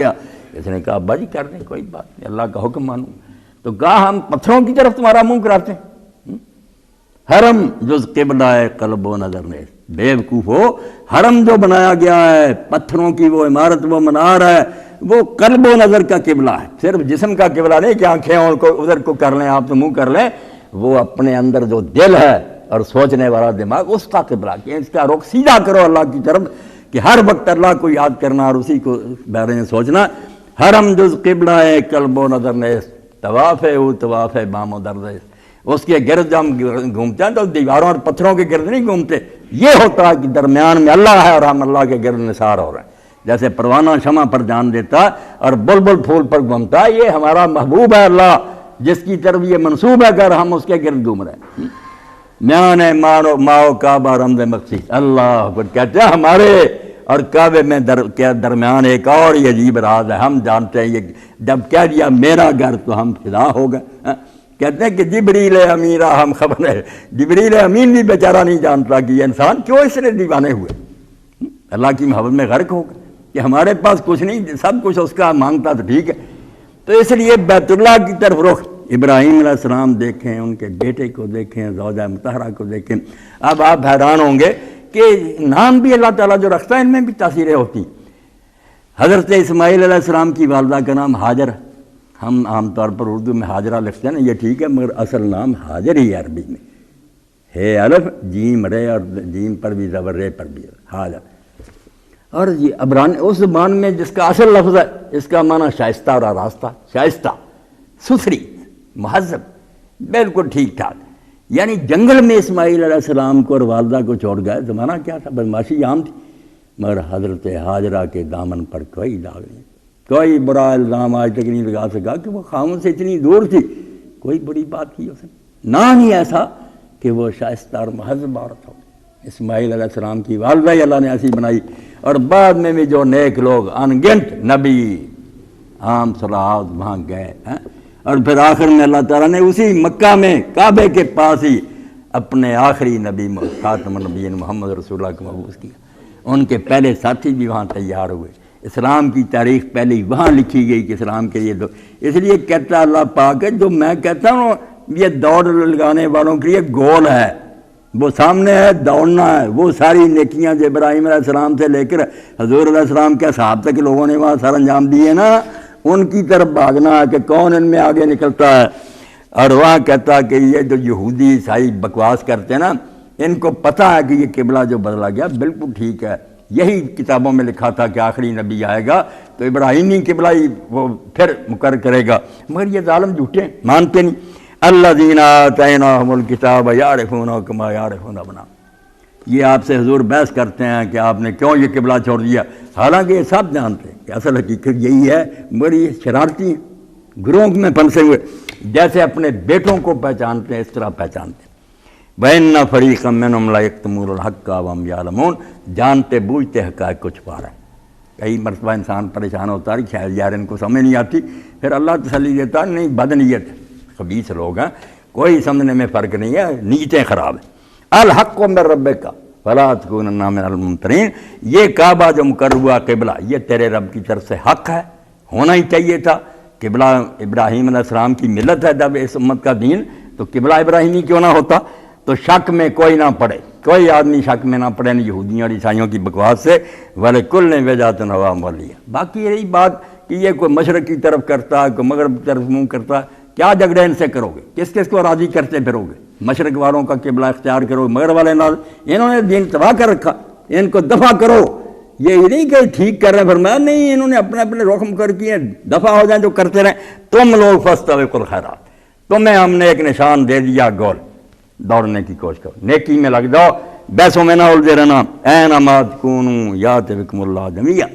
اس نے کہا ابا جی کر دیں کوئی بات نہیں، اللہ کا حکم مانوں۔ تو کہا ہم پتھروں کی طرف تمہارا منہ کراتے ہیں، حرم جز قبلہ ہے قلب و نظر نے، بے وقوف ہو، حرم جو بنایا گیا ہے پتھروں کی وہ عمارت وہ منار ہے، وہ قلب و نظر کا قبلہ ہے، صرف جسم کا قبلہ نہیں کہ آنکھیں اور ادھر کو کر لیں آپ تو منہ کر لیں، وہ اپنے اندر جو دل ہے اور سوچنے والا دماغ اس کا قبلہ، کہ اس کا رخ سیدھا کرو اللہ کی طرف، کہ ہر وقت اللہ کو یاد کرنا اور اسی کو بارے میں سوچنا۔ حرم جز قبلہ ہے قلب و نظر نیز، طواف ہے وہ طواف ہے بام و درد ہے، اس کے گرد ہم گھومتے ہیں تو دیواروں اور پتھروں کے گرد نہیں گھومتے، یہ ہوتا ہے کہ درمیان میں اللہ ہے اور ہم اللہ کے گرد نثار ہو رہے ہیں، جیسے پروانہ شمع پر جان دیتا اور بلبل پھول پر گھومتا ہے، یہ ہمارا محبوب ہے اللہ جس کی طرف یہ منسوب ہے اگر ہم اس کے گرد گھوم رہے ہیں۔ میان ماؤ کعبہ رمز مقصد، اللہ اکبر، کہتے ہیں ہمارے اور کعبے میں درمیان ایک اور یہ عجیب راز ہے، ہم جانتے ہیں یہ جب کہہ دیا میرا گھر تو ہم فدا ہو گئے۔ کہتے ہیں کہ جبریل امین ہم خبر ہے، جبریل امین بھی بیچارہ نہیں جانتا کہ یہ انسان کیوں اس نے دیوانے ہوئے، اللہ کی محبت میں غرق ہو گئے کہ ہمارے پاس کچھ نہیں، سب کچھ اس کا مانگتا تو ٹھیک ہے۔ تو اس لیے بیت اللہ کی طرف رخ، ابراہیم علیہ السلام دیکھیں، ان کے بیٹے کو دیکھیں، زوجہ مطہرہ کو دیکھیں، اب آپ حیران ہوں گے کہ نام بھی اللہ تعالیٰ جو رکھتا ہے ان میں بھی تاثیریں ہوتی ہیں۔ حضرت اسماعیل علیہ السلام کی والدہ کا نام ہاجر، ہم عام طور پر اردو میں حاجرہ لکھتے ہیں نا، یہ ٹھیک ہے مگر اصل نام ہاجر ہی ہے عربی میں، ہے الف جیم رے اور جیم پر بھی زبر رے پر بھی حاجر، اور یہ عبرانی اس زبان میں جس کا اصل لفظ ہے اس کا معنی شائستہ اور آراستہ، شائستہ، ستھری، مہذب، بالکل ٹھیک ٹھاک، یعنی جنگل میں اسماعیل علیہ السلام کو اور والدہ کو چھوڑ گئے، زمانہ کیا تھا، بدماشی عام تھی، مگر حضرت ہاجرہ کے دامن پر کوئی داغ نہیں، کوئی برا الزام آج تک نہیں لگا سکا کہ وہ خاوند سے اتنی دور تھی، کوئی بڑی بات کی اس نے، نام ہی ایسا کہ وہ شائستہ اور مہذب عورت ہو۔ اسماعیل علیہ السلام کی والدہ ہی اللہ نے ایسی بنائی، اور بعد میں بھی جو نیک لوگ انگنت نبی عام صلاحات وہاں گئے ہیں، اور پھر آخر میں اللہ تعالیٰ نے اسی مکہ میں کعبے کے پاس ہی اپنے آخری نبی خاتم النبیین محمد رسول اللہ کو مبعوث کیا، ان کے پہلے ساتھی بھی وہاں تیار ہوئے، اسلام کی تاریخ پہلے وہاں لکھی گئی کہ اسلام کے لیے اس لیے کہتا اللہ پاک ہے، جو میں کہتا ہوں یہ دوڑ لگانے والوں کے لیے گول ہے، وہ سامنے ہے، دوڑنا ہے، وہ ساری نیکیاں جو ابراہیم علیہ السلام سے لے کر حضور علیہ السلام کے صحابہ تک لوگوں نے وہاں سر انجام دیے نا، ان کی طرف بھاگنا ہے کہ کون ان میں آگے نکلتا ہے۔ اور وہاں کہتا کہ یہ جو یہودی عیسائی بکواس کرتے ہیں نا، ان کو پتہ ہے کہ یہ قبلہ جو بدلا گیا بالکل ٹھیک ہے، یہی کتابوں میں لکھا تھا کہ آخری نبی آئے گا تو ابراہیمی قبلہ ہی وہ پھر مقرر کرے گا، مگر یہ ظالم جھوٹے مانتے نہیں۔ الذین آتیناہم الکتاب یعرفونہ کما یعرفون ابناءہم، یہ آپ سے حضور بحث کرتے ہیں کہ آپ نے کیوں یہ قبلہ چھوڑ دیا، حالانکہ یہ سب جانتے ہیں کہ اصل حقیقت یہی ہے، مگر یہ شرارتی ہیں، گروہ میں پھنسے ہوئے، جیسے اپنے بیٹوں کو پہچانتے ہیں اس طرح پہچانتے ہیں۔ وَإِنَّ فَرِيقًا مِّنْهُمْ لَيَكْتُمُونَ الْحَقَّ وَهُمْ يَعْلَمُونَ، جانتے بوجھتے حقائق کو چھپا رہے ہیں۔ کئی مرتبہ انسان پریشان ہوتا ہے کہ شاید یار ان کو سمجھ نہیں آتی، پھر اللہ تسلی دیتا نہیں، بدنیت خبیث لوگ ہیں، کوئی سمجھنے میں فرق نہیں ہے، نیتیں خراب ہیں۔ الحق من ربک فلا تکونن من الممترین، یہ کعبہ جو مقرر ہوا قبلہ یہ تیرے رب کی طرف سے حق ہے، ہونا ہی چاہیے تھا، قبلہ ابراہیم علیہ السلام کی ملت ہے، جب اس امت کا دین تو قبلہ ابراہیمی کیوں نہ ہوتا، تو شک میں کوئی نہ پڑے، کوئی آدمی شک میں نہ پڑے یہودیوں اور عیسائیوں کی بکواس سے، وَلِكُلٍّ وِجْهَةٌ هُوَ مُوَلِّيهَا۔ باقی یہی بات کہ یہ کوئی مشرق کی طرف کرتا ہے، کوئی مغرب کی طرف منہ کرتا ہے، کیا جھگڑے ان سے کرو گے، کس کس کو راضی کرتے پھرو گے، مشرق والوں کا قبلہ اختیار کرو، مغرب والے نہ، انہوں نے دین تباہ کر رکھا، ان کو دفع کرو، یہ نہیں کہ ٹھیک کر رہے ہیں، فرمایا نہیں، انہوں نے اپنے اپنے رخ مقرر کیے، دفع ہو جائیں جو کرتے رہیں، تم لوگ فاستبقوا الخیرات، تمہیں ہم نے ایک نشان دے دیا، گول، دوڑنے کی کوشش کرو، نیکی میں لگ جاؤ، بحثوں میں نہ الجھے رہنا، اینما تکونوا یات بکم اللہ جمیعا۔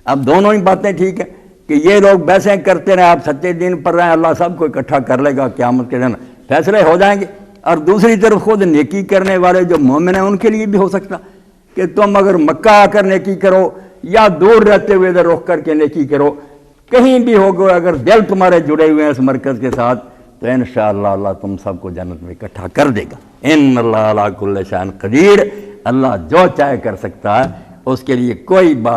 اب دونوں ہی باتیں ٹھیک ہیں کہ یہ لوگ بحثیں کرتے رہیں، آپ سچے دین پر رہیں، اللہ سب کو اکٹھا کر لے گا، قیامت کے دن فیصلے ہو جائیں گے، اور دوسری طرف خود نیکی کرنے والے جو مومن ہیں ان کے لیے بھی ہو سکتا کہ تم اگر مکہ آ کر نیکی کرو یا دور رہتے ہوئے ادھر رخ کر کے نیکی کرو، کہیں بھی ہوگا، اگر دل تمہارے جڑے ہوئے ہیں اس مرکز کے ساتھ تو انشاءاللہ اللہ تم سب کو جنت میں اکٹھا کر دے گا۔ ان اللہ علی کل شیء قدیر، اللہ جو چاہے کر سکتا ہے، اس کے لیے کوئی بات